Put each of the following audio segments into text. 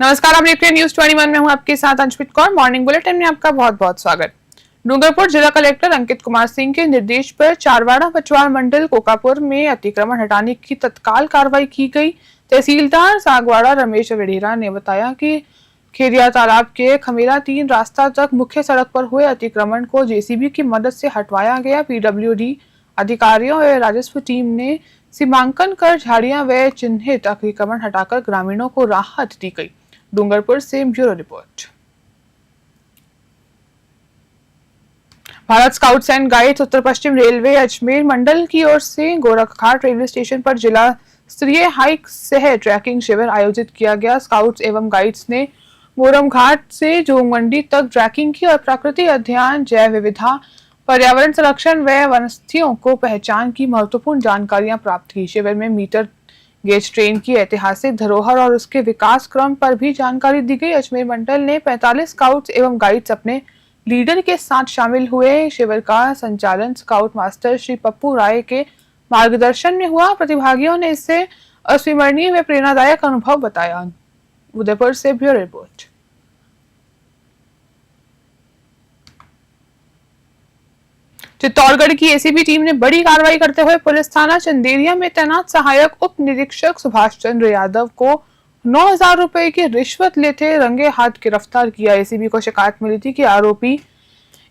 नमस्कार, आप देख रहे हैं न्यूज 21 में हूं आपके साथ अंशमित कौर। मॉर्निंग बुलेटिन में आपका बहुत बहुत स्वागत। डूंगरपुर जिला कलेक्टर अंकित कुमार सिंह के निर्देश पर चारवाड़ा बचवाड़ मंडल कोकापुर में अतिक्रमण हटाने की तत्काल कार्रवाई की गई। तहसीलदार सागवाड़ा रमेश वेड़ेरा ने बताया कि खेरिया तालाब के खमेरा 3 रास्ता तक मुख्य सड़क पर हुए अतिक्रमण को जेसीबी की मदद से हटवाया गया। पीडब्ल्यूडी अधिकारियों और राजस्व टीम ने सीमांकन कर झाड़ियां व चिन्हित अतिक्रमण हटाकर ग्रामीणों को राहत दी गई। डूंगरपुर से bureau report. Bharat scouts and guides उत्तर पश्चिम रेलवे अजमेर मंडल की ओर से गोरखघाट रेलवे स्टेशन पर जिला स्तरीय हाइक सह ट्रैकिंग शिविर आयोजित किया गया। स्काउट्स एवं गाइड्स ने मोरम घाट से जोगमंडी तक ट्रैकिंग की और प्रकृति अध्ययन, जैव विविधता, पर्यावरण संरक्षण व वनस्थितियों को पहचान की महत्वपूर्ण जानकारियां प्राप्त की। शिविर में मीटर गेज ट्रेन की ऐतिहासिक धरोहर और उसके विकास क्रम पर भी जानकारी दी गई। अजमेर मंडल ने 45 स्काउट्स एवं गाइड्स अपने लीडर के साथ शामिल हुए। शिविर का संचालन स्काउट मास्टर श्री पप्पू राय के मार्गदर्शन में हुआ। प्रतिभागियों ने इसे अविस्मरणीय व प्रेरणादायक अनुभव बताया। उदयपुर से ब्यूरो रिपोर्ट। चित्तौड़गढ़ की एसीबी टीम ने बड़ी कार्रवाई करते हुए पुलिस थाना चंदेरिया में तैनात सहायक उप निरीक्षक सुभाष चंद्र यादव को 9,000 रुपए की रिश्वत लेते रंगे हाथ गिरफ्तार किया। एसीबी को शिकायत मिली थी कि आरोपी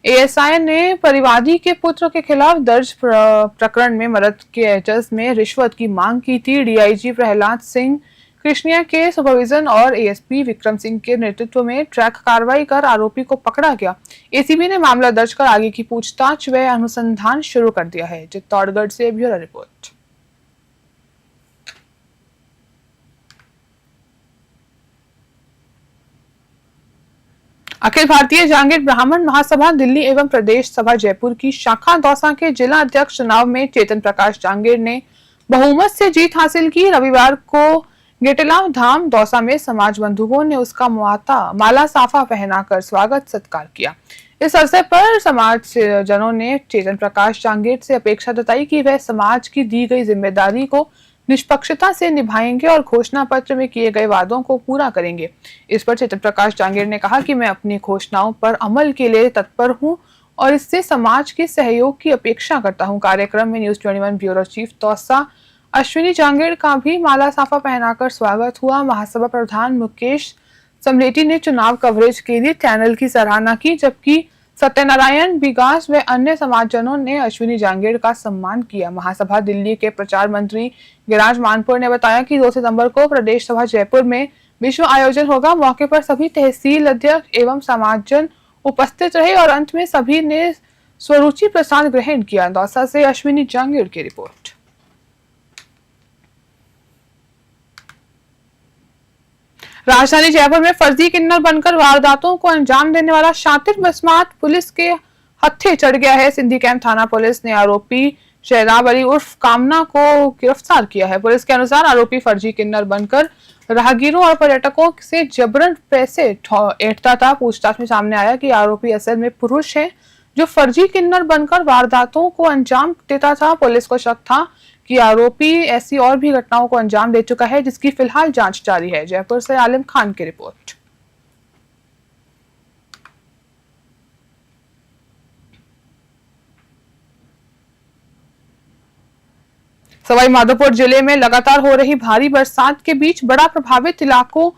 एएसआई ने परिवादी के पुत्र के खिलाफ दर्ज प्रकरण में मदद के एवज में रिश्वत की मांग की थी। डीआईजी प्रहलाद सिंह कृष्णिया के सुपरविजन और एएसपी विक्रम सिंह के नेतृत्व में ट्रैक कार्रवाई कर आरोपी को पकड़ा गया। एसीबी ने मामला दर्ज कर आगे की पूछताछ व अनुसंधान शुरू कर दिया है। चित्तौड़गढ़ से ब्यूरो रिपोर्ट। अखिल भारतीय जांगीर ब्राह्मण महासभा दिल्ली एवं प्रदेश सभा जयपुर की शाखा दौसा के जिला अध्यक्ष चुनाव में चेतन प्रकाश जांगीर ने बहुमत से जीत हासिल की। रविवार को गेटलाव धाम दौसा में समाज बंधुओं ने उसका माला साफा पहनाकर स्वागत सत्कार किया। इस अवसर पर समाज जनों ने चेतन प्रकाश जांगीर से अपेक्षा जताई कि वह समाज की दी गई जिम्मेदारी को निष्पक्षता से निभाएंगे और घोषणा पत्र में किए गए वादों को पूरा करेंगे। इस पर चेतन प्रकाश जांगीर ने कहा कि मैं अपनी घोषणाओं पर अमल के लिए तत्पर हूं और इससे समाज के सहयोग की अपेक्षा करता हूं। कार्यक्रम में news 21 bureau chief Dausa Ashwini Jangir का भी माला साफा पहनाकर स्वागत हुआ। महासभा प्रधान मुकेश समरेटी ने चुनाव कवरेज के लिए चैनल की सराहना की, जबकि सत्यनारायण विकास व अन्य समाजजनों ने अश्विनी जांगीर का सम्मान किया। महासभा दिल्ली के प्रचार मंत्री गिरिराज मानपुर ने बताया कि 2 सितंबर को प्रदेश सभा जयपुर में विश्व आयोजन होगा। मौके पर सभी तहसील अध्यक्ष एवं समाजजन उपस्थित रहे और अंत में सभी ने स्वरूचि प्रसाद ग्रहण किया। दौसा से अश्विनी जांगीर की रिपोर्ट। राजधानी जयपुर में फर्जी किन्नर बनकर वारदातों को अंजाम देने वाला शातिर बस्मात पुलिस के हत्थे चढ़ गया है। सिंधी कैंप थाना पुलिस ने आरोपी शहजाब अली उर्फ कामना को गिरफ्तार किया है। पुलिस के अनुसार आरोपी फर्जी किन्नर बनकर राहगीरों और पर्यटकों से जबरन पैसे ऐंठता था। पूछताछ में सामने आया कि आरोपी असल में पुरुष है जो फर्जी किन्नर बनकर वारदातों को अंजाम देता था। पुलिस को शक था कि आरोपी ऐसी और भी घटनाओं को अंजाम दे चुका है, जिसकी फिलहाल जांच जारी है। जयपुर से आलिम खान की रिपोर्ट। सवाई माधोपुर जिले में लगातार हो रही भारी बरसात के बीच बड़ा प्रभावित इलाकों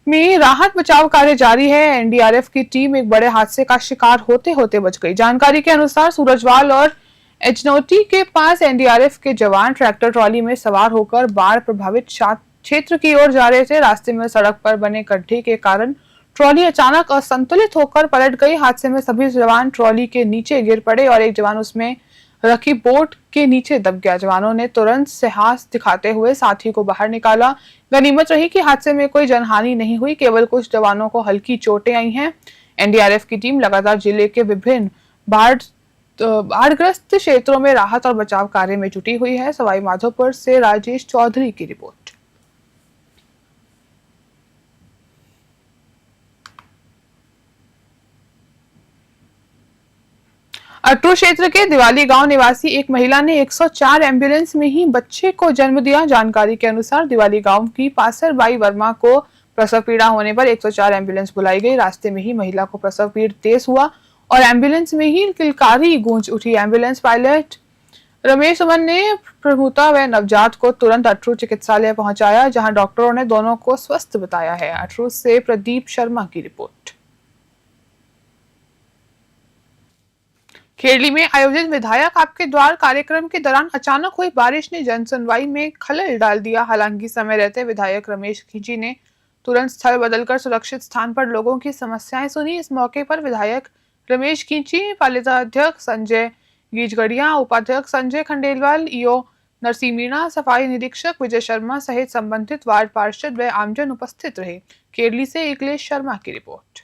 में राहत बचाव कार्य जारी है। एनडीआरएफ की टीम एक बड़े हादसे का शिकार होते होते बच गई। जानकारी के अनुसार सूरजवाल और एचनोटी के पास एनडीआरएफ के जवान ट्रैक्टर ट्रॉली में सवार होकर बाढ़ प्रभावित क्षेत्र की ओर जा रहे थे। रास्ते में सड़क पर बने गड्ढे के कारण ट्रॉली अचानक असंतुलित होकर पलट गई। हादसे में सभी जवान ट्रॉली के नीचे गिर पड़े और एक जवान उसमें रखी बोट के नीचे दब गया। जवानों ने तुरंत साहस दिखाते हुए साथी को बाहर निकाला। गनीमत रही कि हादसे में कोई जनहानि नहीं हुई, केवल कुछ जवानों को हल्की चोटें आई हैं। एनडीआरएफ की टीम लगातार जिले के विभिन्न बाढ़ग्रस्त क्षेत्रों में राहत और बचाव कार्य में जुटी हुई है। सवाई माधोपुर से राजेश चौधरी की रिपोर्ट। अटरू क्षेत्र के दिवाली गांव निवासी एक महिला ने 104 एम्बुलेंस में ही बच्चे को जन्म दिया। जानकारी के अनुसार दिवाली गांव की पासरबाई वर्मा को प्रसव पीड़ा होने पर 104 एम्बुलेंस बुलाई गई। रास्ते में ही महिला को प्रसव पीड़ तेज हुआ और एम्बुलेंस में ही किलकारी गूंज उठी। एम्बुलेंस पायलट रमेश सुमन ने प्रसूता व नवजात को तुरंत अटरू चिकित्सालय पहुंचाया, जहां डॉक्टरों ने दोनों को स्वस्थ बताया है। अटरू से प्रदीप शर्मा की रिपोर्ट। खेरली में आयोजित विधायक आपके द्वार कार्यक्रम के दौरान अचानक हुई बारिश ने जनसुनवाई में खलल डाल दिया। हालांकि समय रहते विधायक रमेश खींची ने तुरंत स्थल बदलकर सुरक्षित स्थान पर लोगों की समस्याएं सुनी। इस मौके पर विधायक रमेश खींची, पालिका अध्यक्ष संजय गीजगढ़िया, उपाध्यक्ष संजय खंडेलवाल, ईओ नरसिंह, सफाई निरीक्षक विजय शर्मा सहित संबंधित वार्ड पार्षद व आमजन उपस्थित रहे। केरली से इकलेश शर्मा की रिपोर्ट।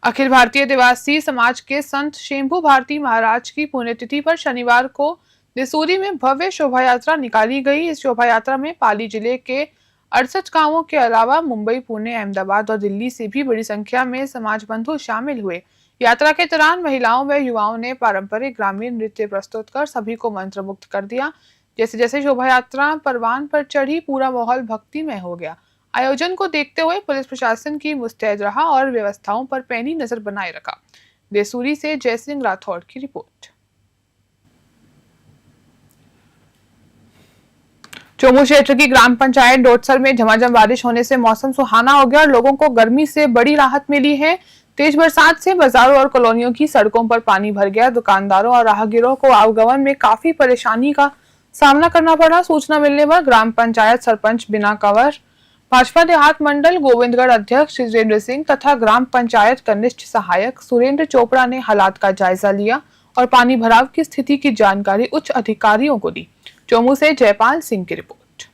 अखिल भारतीय देवासी समाज के संत शंभू भारती महाराज की पुण्यतिथि पर शनिवार को दिसूरी में भव्य शोभा यात्रा निकाली गई। इस शोभा यात्रा में पाली जिले के 68 गांवों के अलावा मुंबई, पुणे, अहमदाबाद और दिल्ली से भी बड़ी संख्या में समाज बंधु शामिल हुए। यात्रा के दौरान महिलाओं व युवाओं ने पारंपरिक ग्रामीण नृत्य प्रस्तुत कर सभी को मंत्रमुग्ध कर दिया। जैसे जैसे शोभा यात्रा परवान पर चढ़ी, पूरा माहौल भक्तिमय हो गया। आयोजन को देखते हुए पुलिस प्रशासन की मुस्तैद रहा और व्यवस्थाओं पर पैनी नजर बनाए रखा। देसूरी से जयसिंह राठौड़ की रिपोर्ट। चोमू क्षेत्र की ग्राम पंचायत डोटसर में झमाझम बारिश होने से मौसम सुहाना हो गया और लोगों को गर्मी से बड़ी राहत मिली है। तेज बरसात से बाजारों और कॉलोनियों की सड़कों पर पानी भर गया। दुकानदारों और राहगीरों को आवागमन में काफी परेशानी का सामना करना पड़ा। सूचना मिलने पर ग्राम पंचायत सरपंच बिना कंवर, भाजपा देहात मंडल गोविंदगढ़ अध्यक्ष जितेंद्र सिंह तथा ग्राम पंचायत कनिष्ठ सहायक सुरेंद्र चोपड़ा ने हालात का जायजा लिया और पानी भराव की स्थिति की जानकारी उच्च अधिकारियों को दी। चोमू से जयपाल सिंह की रिपोर्ट।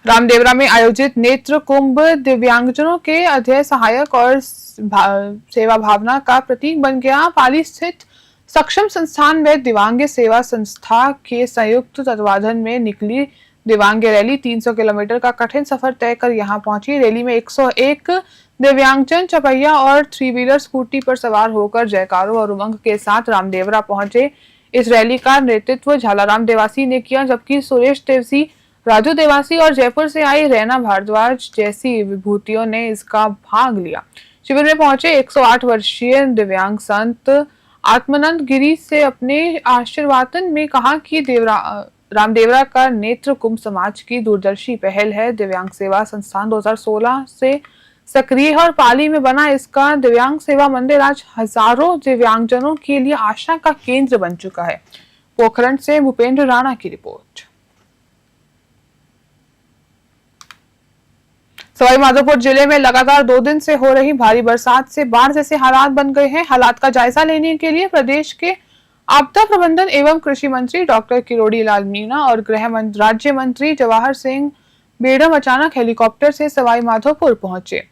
रामदेवरा में आयोजित नेत्र कुंभ दिव्यांगजनों के अध्यय सहायक और सेवा भावना का प्रतीक बन गया। पाली स्थित सक्षम संस्थान में दिव्यांग सेवा संस्था के संयुक्त तत्वाधान में निकली दिव्यांग रैली 300 किलोमीटर का कठिन सफर तय कर यहां पहुंची। रैली में 101 दिव्यांगजन चपैया और 3 व्हीलर स्कूटी पर सवार होकर जयकारों और उमंग के साथ रामदेवरा पहुंचे। इस रैली का नेतृत्व झालाराम देवासी ने किया, जबकि सुरेश देवसी, राजू देवासी और जयपुर से आई रैना भारद्वाज जैसी विभूतियों ने इसका भाग लिया। शिविर में पहुंचे 108 वर्षीय दिव्यांग संत आत्मानंद गिरी से अपने आशीर्वादन में कहा कि रामदेवरा का नेत्र कुंभ समाज की दूरदर्शी पहल है। दिव्यांग सेवा संस्थान 2016 से सक्रिय है और पाली में बना इसका दिव्यांग सेवा मंदिर आज हजारों दिव्यांगजनों के लिए आशा का केंद्र बन चुका है। पोखरण से भूपेंद्र राणा की रिपोर्ट। सवाईमाधोपुर जिले में लगातार 2 दिन से हो रही भारी बरसात से बाढ़ जैसे हालात बन गए हैं। हालात का जायजा लेने के लिए प्रदेश के आपदा प्रबंधन एवं कृषि मंत्री डॉक्टर किरोड़ी लाल मीणा और गृह राज्य मंत्री जवाहर सिंह बेड़म अचानक हेलीकॉप्टर से सवाईमाधोपुर पहुंचे।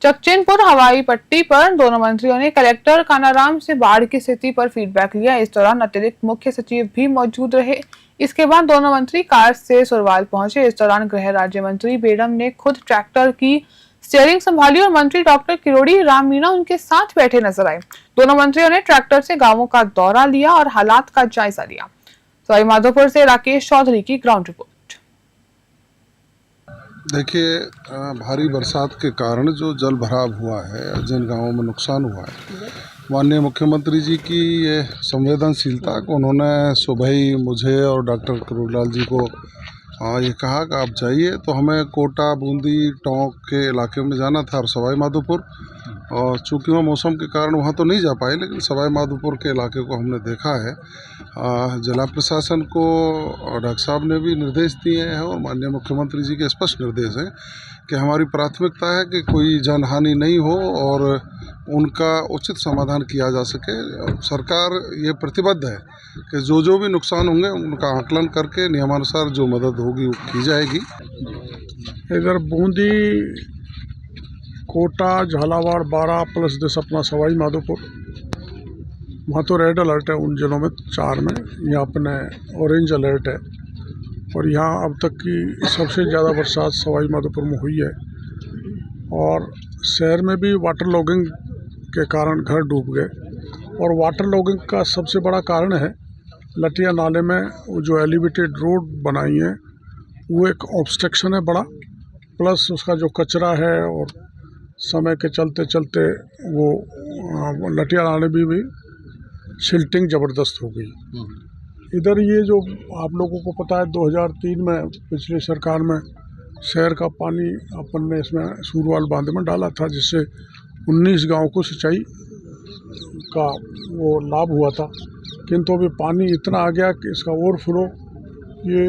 चकचैनपुर हवाई पट्टी पर दोनों मंत्रियों ने कलेक्टर कानाराम से बाढ़ की स्थिति पर फीडबैक लिया। इस दौरान अतिरिक्त मुख्य सचिव भी मौजूद रहे। इसके बाद दोनों मंत्री कार से सुरवाल पहुंचे। इस दौरान गृह राज्य मंत्री बेड़म ने खुद ट्रैक्टर की स्टीयरिंग संभाली और मंत्री डॉक्टर किरोड़ी राम मीणा उनके साथ बैठे नजर आए। दोनों मंत्रियों ने ट्रैक्टर से गांवों का दौरा लिया और हालात का जायजा लिया। सवाईमाधोपुर से राकेश चौधरी की ग्राउंड रिपोर्ट। देखिए, भारी बरसात के कारण जो जल भराव हुआ है, जिन गांवों में नुकसान हुआ है, माननीय मुख्यमंत्री जी की ये संवेदनशीलता को उन्होंने सुबह ही मुझे और डॉक्टर किरोड़ीलाल जी को ये कहा कि आप जाइए। तो हमें कोटा, बूंदी, टोंक के इलाके में जाना था और सवाईमाधोपुर, और चूँकि वहाँ मौसम के कारण वहाँ तो नहीं जा पाए, लेकिन सवाईमाधोपुर के इलाके को हमने देखा है। जिला प्रशासन को डॉक्टर साहब ने भी निर्देश दिए हैं और माननीय मुख्यमंत्री जी के स्पष्ट निर्देश हैं कि हमारी प्राथमिकता है कि कोई जनहानि नहीं हो और उनका उचित समाधान किया जा सके। सरकार ये प्रतिबद्ध है कि जो भी नुकसान होंगे उनका आकलन करके नियमानुसार जो मदद होगी वो की जाएगी। इधर बूंदी, कोटा, झालावाड़, बारा प्लस 10 अपना सवाईमाधोपुर, वहाँ तो रेड अलर्ट है उन जिलों में 4 में। यहाँ अपने ऑरेंज अलर्ट है और यहाँ अब तक की सबसे ज़्यादा बरसात सवाईमाधोपुर में हुई है और शहर में भी वाटर लॉगिंग के कारण घर डूब गए और वाटर लॉगिंग का सबसे बड़ा कारण है लटिया नाले में वो जो एलिवेटेड रोड बनाई है वो एक ऑब्स्ट्रक्शन है बड़ा, प्लस उसका जो कचरा है और समय के चलते चलते वो लटिया नाले भी सिल्टिंग ज़बरदस्त हो गई। इधर ये जो आप लोगों को पता है 2003 में पिछली सरकार में शहर का पानी अपन ने इसमें सूरवाल बांध में डाला था, जिससे 19 गांव को सिंचाई का वो लाभ हुआ था। किंतु अभी पानी इतना आ गया कि इसका ओवरफ्लो, ये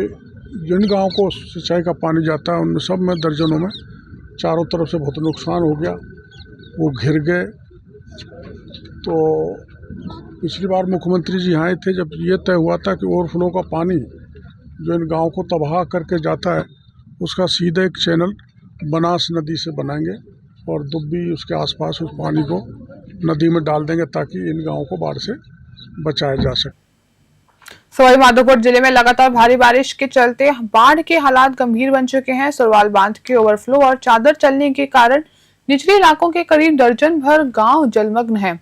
जिन गांव को सिंचाई का पानी जाता है उनमें सब में दर्जनों में चारों तरफ से बहुत नुकसान हो गया, वो घिर गए। तो पिछली बार मुख्यमंत्री जी आए थे जब ये तय हुआ था कि ओवरफ्लो का पानी जो इन गांव को तबाह करके जाता है उसका सीधा एक चैनल बनास नदी से बनाएंगे और दुब्बी उसके आसपास उस पानी को नदी में डाल देंगे ताकि इन गांवों को बाढ़ से बचाया जा सके। सवाई माधोपुर जिले में लगातार भारी बारिश के चलते बाढ़ के हालात गंभीर बन चुके हैं। सुरवाल बांध के ओवरफ्लो और चादर चलने के कारण निचले इलाकों के करीब दर्जन भर गांव जलमग्न हैं।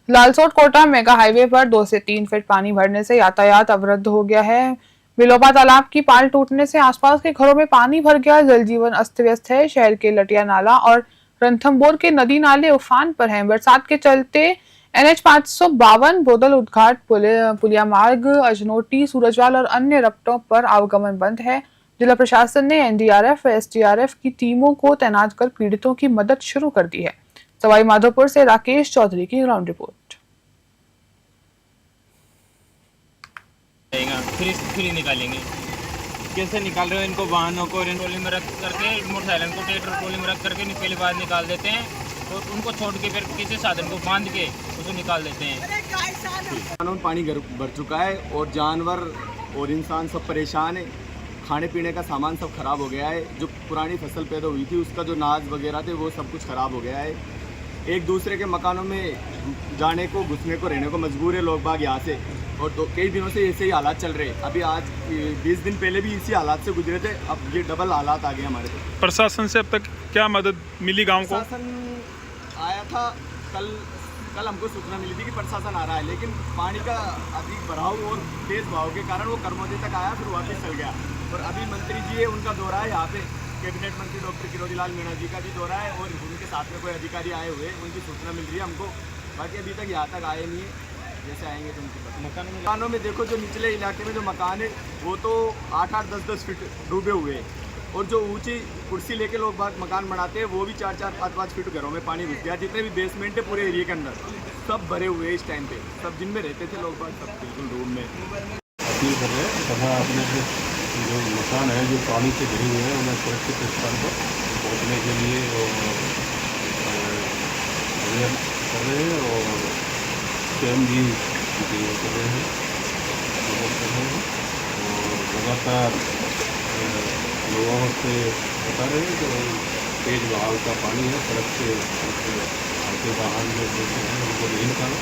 लालसोट कोटा मेगा हाईवे पर 2 से 3 फीट पानी भरने से यातायात अवरुद्ध हो गया है। बिलोपा तालाब की पाल टूटने से आसपास के घरों में पानी भर गया। जल जीवन अस्त व्यस्त है। शहर के लटिया नाला और रणथंभौर के नदी नाले उफान पर हैं। बरसात के चलते NH 552 बोदल उद्घाट पुलिया मार्ग, अजनोटी, सूरजवाल और अन्य रपटों पर आवागमन बंद है। जिला प्रशासन ने NDRF व SDRF की टीमों को तैनात कर पीड़ितों की मदद शुरू कर दी है। सवाई माधोपुर से राकेश चौधरी की ग्राउंड रिपोर्ट। फ्री निकालेंगे, कैसे निकाल रहे हो इनको? वाहनों को ट्रोली में रख करके, मोटरसाइकिल को ट्रोली में रख करके पहले बाहर निकाल देते हैं और उनको छोड़ के फिर किसी साधन को बांध के उसको निकाल देते हैं। पानी भर चुका है और जानवर और इंसान सब परेशान है। खाने पीने का सामान सब खराब हो गया है। जो पुरानी फसल पैदा हुई थी उसका जो नाज वगैरह थे वो सब कुछ खराब हो गया है। एक दूसरे के मकानों में जाने को, घुसने को, रहने को मजबूर है लोग बाग यहाँ से। और तो कई दिनों से ऐसे ही हालात चल रहे हैं। अभी आज 20 दिन पहले भी इसी हालात से गुजरे थे, अब ये डबल हालात आ गए हमारे पे। प्रशासन से अब तक क्या मदद मिली गांव को? प्रशासन आया था कल हमको सूचना मिली थी कि प्रशासन आ रहा है, लेकिन पानी का अधिक बढ़ाव और तेज बहाव के कारण वो करमोदी तक आया, फिर वापस चल गया। और अभी मंत्री जी है, उनका दौरा है यहाँ पे, कैबिनेट मंत्री डॉक्टर किरोड़ीलाल मीणा जी का भी दौरा है और उनके साथ में कोई अधिकारी आए हुए हैं, उनकी सूचना मिल रही है हमको। बाकी अभी तक यहाँ तक आए नहीं है, जैसे आएंगे तो उनके मकानों में देखो, जो निचले इलाके में जो मकान है वो तो 8-8, 10-10 फीट डूबे हुए हैं। और जो ऊंची कुर्सी लेके लोग बाग मकान बनाते हैं वो भी 4-4, 5-5 फीट घरों में पानी घुस गया। जितने भी बेसमेंट है पूरे एरिया के अंदर सब भरे हुए हैं इस टाइम पे। सब जिनमें रहते थे लोग बाग सब बिल्कुल रूम में अपील कर रहे हैं तथा अपने जो मकान है जो पानी से घिरे हुए हैं उन्हें सुरक्षित स्थान पर पहुँचने के लिए अवेयर कर रहे हैं और स्वयं भी कर रहे हैं, मदद कर रहे हैं और लगातार लोगों से बता रहे हैं कि तेज बहाव का पानी है, सड़क से आगे वाहन में देते हैं उनको नहीं निकाला।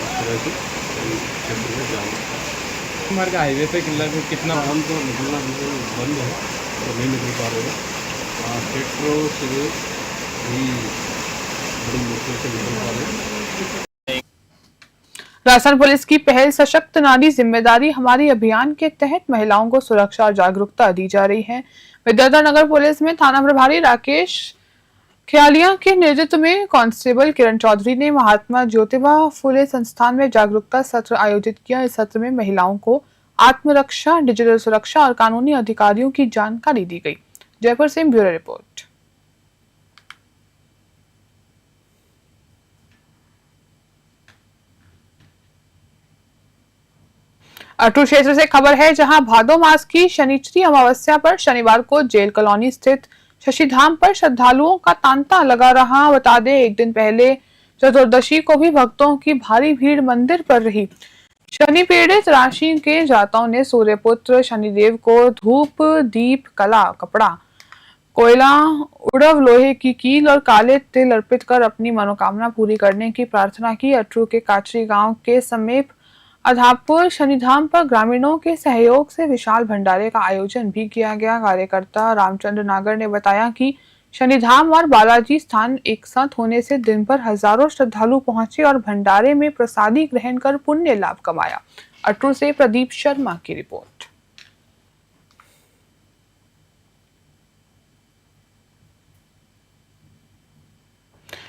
इस तरह से क्षेत्र में जाना हमारे हाईवे पे कितना हम तो निकलना बिल्कुल बंद है तो नहीं निकल पा रहे हैं। ट्रैक्टरों से भी बड़ी मुश्किल से निकल पा रहे हैं। राजस्थान पुलिस की पहल सशक्त नारी जिम्मेदारी हमारी अभियान के तहत महिलाओं को सुरक्षा और जागरूकता दी जा रही है। विद्याधर नगर पुलिस में थाना प्रभारी राकेश ख्यालिया के नेतृत्व में कांस्टेबल किरण चौधरी ने महात्मा ज्योतिबा फुले संस्थान में जागरूकता सत्र आयोजित किया। इस सत्र में महिलाओं को आत्मरक्षा, डिजिटल सुरक्षा और कानूनी अधिकारियों की जानकारी दी गई। जयपुर से ब्यूरो रिपोर्ट। अटू क्षेत्र से खबर है, जहां भादो मास की शनिचरी अमावस्या पर शनिवार को जेल कॉलोनी स्थित शशिधाम पर श्रद्धालुओं का तांता लगा रहा। बता दें, एक दिन पहले चतुर्दशी को भी भक्तों की भारी भीड़ मंदिर पर रही। शनि पीड़ित राशि के जातकों ने सूर्यपुत्र शनिदेव को धूप, दीप, कला, कपड़ा, कोयला, उड़व, लोहे की कील और काले तिल अर्पित कर अपनी मनोकामना पूरी करने की प्रार्थना की। अटरू के काचरी गांव के समीप अधापुर शनिधाम पर ग्रामीणों के सहयोग से विशाल भंडारे का आयोजन भी किया गया। कार्यकर्ता रामचंद्र नागर ने बताया कि शनिधाम और बालाजी स्थान एक साथ होने से दिन भर हजारों श्रद्धालु पहुंचे और भंडारे में प्रसादी ग्रहण कर पुण्य लाभ कमाया। अटरू से प्रदीप शर्मा की रिपोर्ट।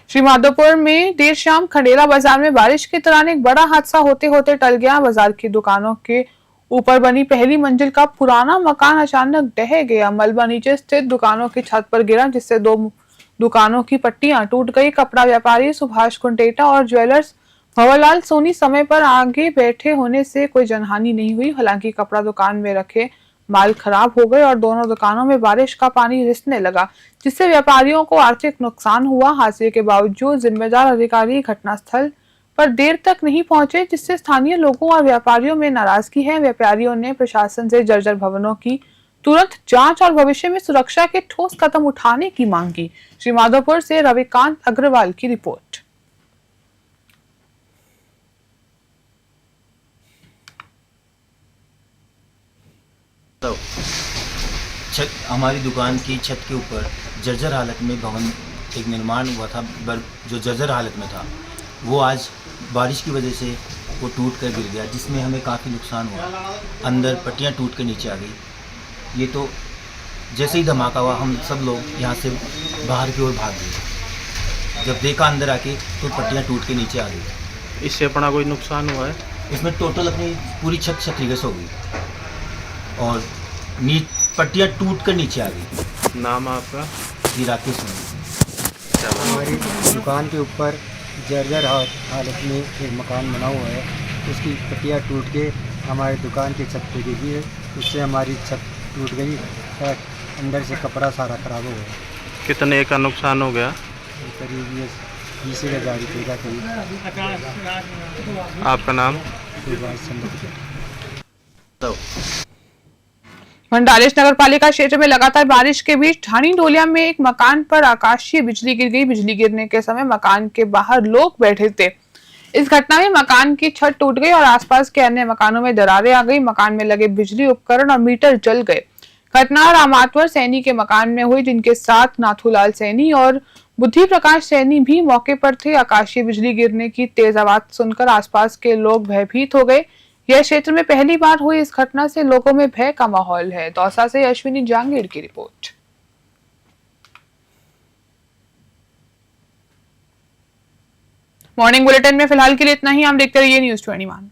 श्रीमाधोपुर में देर शाम खंडेला बाजार में बारिश के दौरान एक बड़ा हादसा होते होते टल गया। बाजार की दुकानों के ऊपर बनी पहली मंजिल का पुराना मकान अचानक ढह गया। मलबा नीचे स्थित दुकानों की छत पर गिरा, जिससे 2 दुकानों की पट्टियां टूट गई। कपड़ा व्यापारी सुभाष कुंटेटा और ज्वेलर्स भवरलाल सोनी समय पर आगे बैठे होने से कोई जनहानि नहीं हुई। हालांकि कपड़ा दुकान में रखे माल खराब हो गए और दोनों दुकानों में बारिश का पानी रिसने लगा, जिससे व्यापारियों को आर्थिक नुकसान हुआ। हादसे के बावजूद जिम्मेदार अधिकारी घटनास्थल पर देर तक नहीं पहुंचे, जिससे स्थानीय लोगों और व्यापारियों में नाराजगी है। व्यापारियों ने प्रशासन से जर्जर भवनों की तुरंत जांच और भविष्य में सुरक्षा के ठोस कदम उठाने की मांग की। श्रीमाधोपुर से रविकांत अग्रवाल की रिपोर्ट। छत हमारी दुकान की छत के ऊपर जर्जर हालत में भवन एक निर्माण हुआ था, जो जर्जर हालत में था वो आज बारिश की वजह से वो टूट कर गिर गया, जिसमें हमें काफ़ी नुकसान हुआ। अंदर पट्टियाँ टूट के नीचे आ गई। ये तो जैसे ही धमाका हुआ हम सब लोग यहाँ से बाहर की ओर भाग गए। जब देखा अंदर आके तो पट्टियाँ टूट के नीचे आ गई। इससे अपना कोई नुकसान हुआ है? इसमें टोटल अपनी पूरी छत क्षतिग्रस्त हो गई और पट्टियाँ टूट कर नीचे आ गई। नाम आपका? जी राकेश। हमारी दुकान के ऊपर जर्जर हालत में एक मकान बना हुआ है, उसकी पट्टियाँ टूट के हमारी दुकान की छत पे गिरी है। उससे हमारी छत टूट गई और अंदर से कपड़ा सारा खराब हो गया। कितने का नुकसान हो गया? करीब ये 20,000 रुपये का करीब। आपका नाम? सुभाष चंद्र। भंडारेश नगर पालिका क्षेत्र में लगातार बारिश के बीच ठाणी डोलिया में एक मकान पर आकाशीय बिजली गिर गई। बिजली गिरने के समय मकान के बाहर लोग बैठे थे। इस घटना में मकान की छत टूट गई और आसपास के अन्य मकानों में दरारें आ गई। मकान में लगे बिजली उपकरण और मीटर जल गए। घटना रामात्वर सैनी के मकान में हुई, जिनके साथ नाथूलाल सैनी और बुद्धि प्रकाश सैनी भी मौके पर थे। आकाशीय बिजली गिरने की तेज आवाज सुनकर आसपास के लोग भयभीत हो गए। यह क्षेत्र में पहली बार हुई इस घटना से लोगों में भय का माहौल है। दौसा से अश्विनी जांगीर की रिपोर्ट। मॉर्निंग बुलेटिन में फिलहाल के लिए इतना ही। आप देखते रहिए न्यूज़ 21।